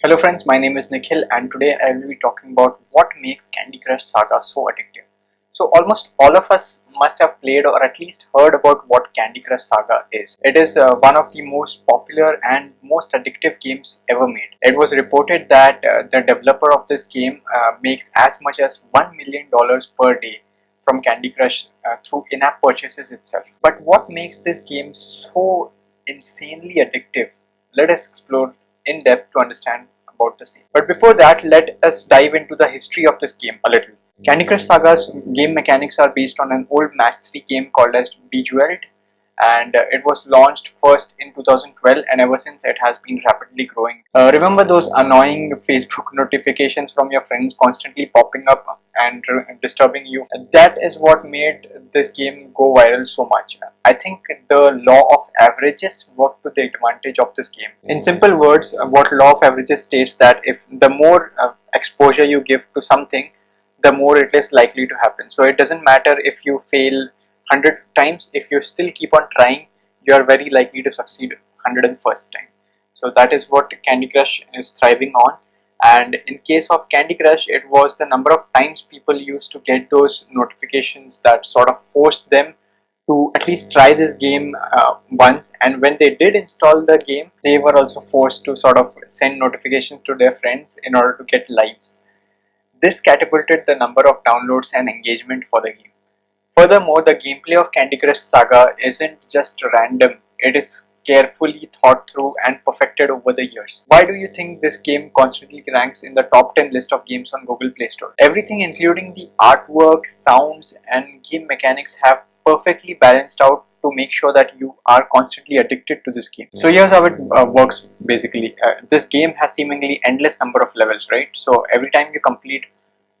Hello friends, my name is Nikhil and today I will be talking about what makes Candy Crush Saga so addictive. So almost all of us must have played or at least heard about what Candy Crush Saga is. It is one of the most popular and most addictive games ever made. It was reported that the developer of this game makes as much as $1 million per day from Candy Crush through in-app purchases itself. But what makes this game so insanely addictive? Let us explore in depth to understand about the same. But before that, let us dive into the history of this game a little. Candy Crush Saga's game mechanics are based on an old match 3 game called as Bejeweled, and it was launched first in 2012, and ever since it has been rapidly growing. Remember those annoying Facebook notifications from your friends constantly popping up and disturbing you? That is what made this game go viral so much. I think the law of averages worked to the advantage of this game. In simple words, what law of averages states that if the more exposure you give to something, the more it is likely to happen. So it doesn't matter if you fail 100 times, if you still keep on trying, you are very likely to succeed 101st time. So that is what Candy Crush is thriving on. And in case of Candy Crush, it was the number of times people used to get those notifications that sort of forced them to at least try this game once. And when they did install the game, they were also forced to sort of send notifications to their friends in order to get lives. This catapulted the number of downloads and engagement for the game. Furthermore, the gameplay of Candy Crush Saga isn't just random, it is carefully thought through and perfected over the years. Why do you think this game constantly ranks in the top 10 list of games on Google Play Store? Everything including the artwork, sounds and game mechanics have perfectly balanced out to make sure that you are constantly addicted to this game. So here's how it works basically. This game has seemingly endless number of levels, right? So every time you complete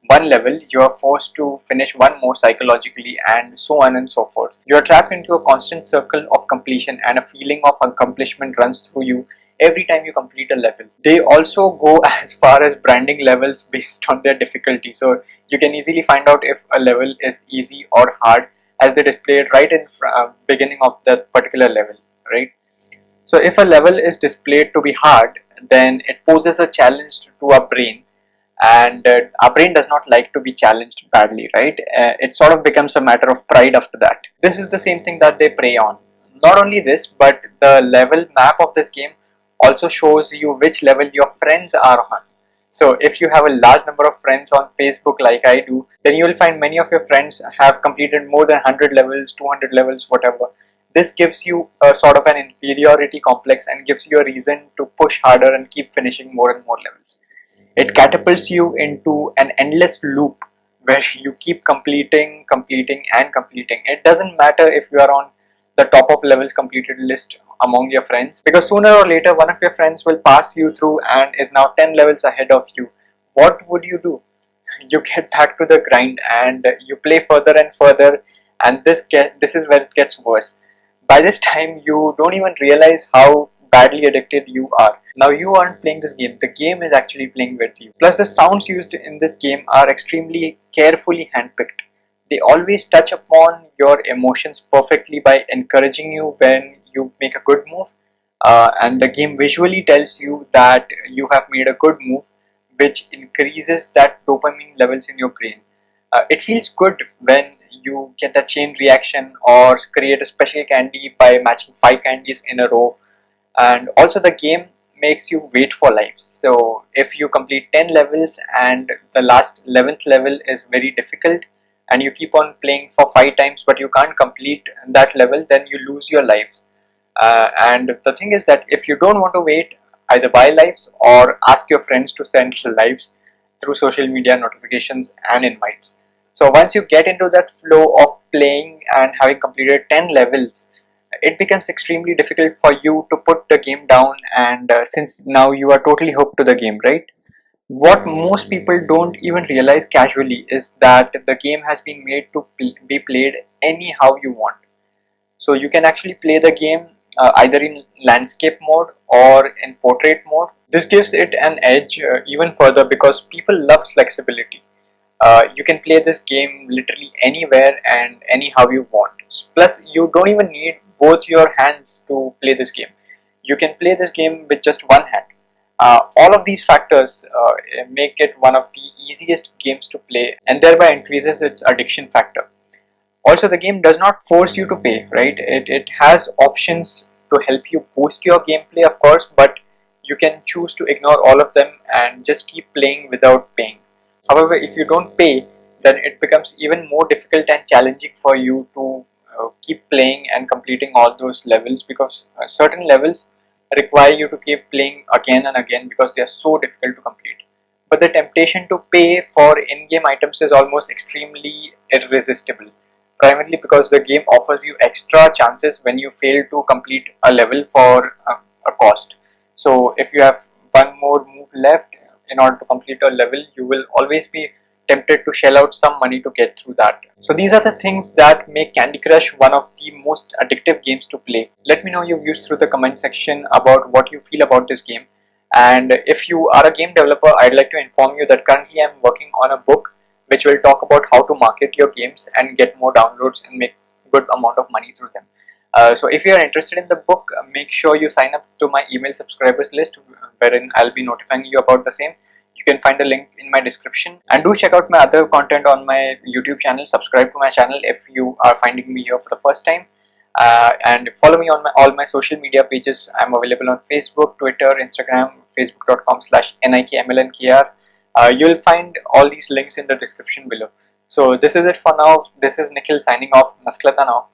one level, you are forced to finish one more psychologically, and so on and so forth. You are trapped into a constant circle of completion, and a feeling of accomplishment runs through you every time you complete a level. They also go as far as branding levels based on their difficulty, so you can easily find out if a level is easy or hard as they display it right in beginning of that particular level, right? So if a level is displayed to be hard, then it poses a challenge to our brain, and our brain does not like to be challenged badly, right? It sort of becomes a matter of pride after that. This is the same thing that they prey on. Not only this, but the level map of this game also shows you which level your friends are on. So if you have a large number of friends on Facebook like I do, then you will find many of your friends have completed more than 100 levels, 200 levels, whatever. This gives you a sort of an inferiority complex and gives you a reason to push harder and keep finishing more and more levels. It catapults you into an endless loop where you keep completing, completing and completing. It doesn't matter if you are on the top of levels completed list among your friends, because sooner or later one of your friends will pass you through and is now 10 levels ahead of you. What would you do? You get back to the grind and you play further and further, and this is where it gets worse. By this time you don't even realize how badly addicted you are. Now you aren't playing this game, the game is actually playing with you. Plus the sounds used in this game are extremely carefully handpicked. They always touch upon your emotions perfectly by encouraging you when you make a good move, and the game visually tells you that you have made a good move, which increases that dopamine levels in your brain. It feels good when you get a chain reaction or create a special candy by matching 5 candies in a row. And also the game makes you wait for lives. So if you complete 10 levels and the last 11th level is very difficult and you keep on playing for 5 times but you can't complete that level, then you lose your lives. And the thing is that if you don't want to wait, either buy lives or ask your friends to send lives through social media notifications and invites. So once you get into that flow of playing and having completed 10 levels, it becomes extremely difficult for you to put the game down, and since now you are totally hooked to the game, right? What most people don't even realize casually is that the game has been made to be played anyhow you want. So you can actually play the game either in landscape mode or in portrait mode. This gives it an edge even further because people love flexibility. You can play this game literally anywhere and anyhow you want. Plus, you don't even need both your hands to play this game. You can play this game with just one hand. All of these factors make it one of the easiest games to play and thereby increases its addiction factor. Also, the game does not force you to pay, right? It has options to help you boost your gameplay, of course, but you can choose to ignore all of them and just keep playing without paying. However, if you don't pay, then it becomes even more difficult and challenging for you to keep playing and completing all those levels, because certain levels require you to keep playing again and again because they are so difficult to complete. But the temptation to pay for in-game items is almost extremely irresistible, primarily because the game offers you extra chances when you fail to complete a level for a cost. So if you have one more move left in order to complete a level, you will always be tempted to shell out some money to get through that. So these are the things that make Candy Crush one of the most addictive games to play. Let me know your views through the comment section about what you feel about this game. And if you are a game developer, I'd like to inform you that currently I'm working on a book which will talk about how to market your games and get more downloads and make good amount of money through them. So if you are interested in the book, make sure you sign up to my email subscribers list, wherein I'll be notifying you about the same. You can find a link in my description, and do check out my other content on my YouTube channel. Subscribe to my channel if you are finding me here for the first time, and follow me on all my social media pages. I'm available on Facebook, Twitter, Instagram, facebook.com/nikmlnkr. You'll find all these links in the description below. So this is it for now. This is Nikhil signing off. Nasklata now.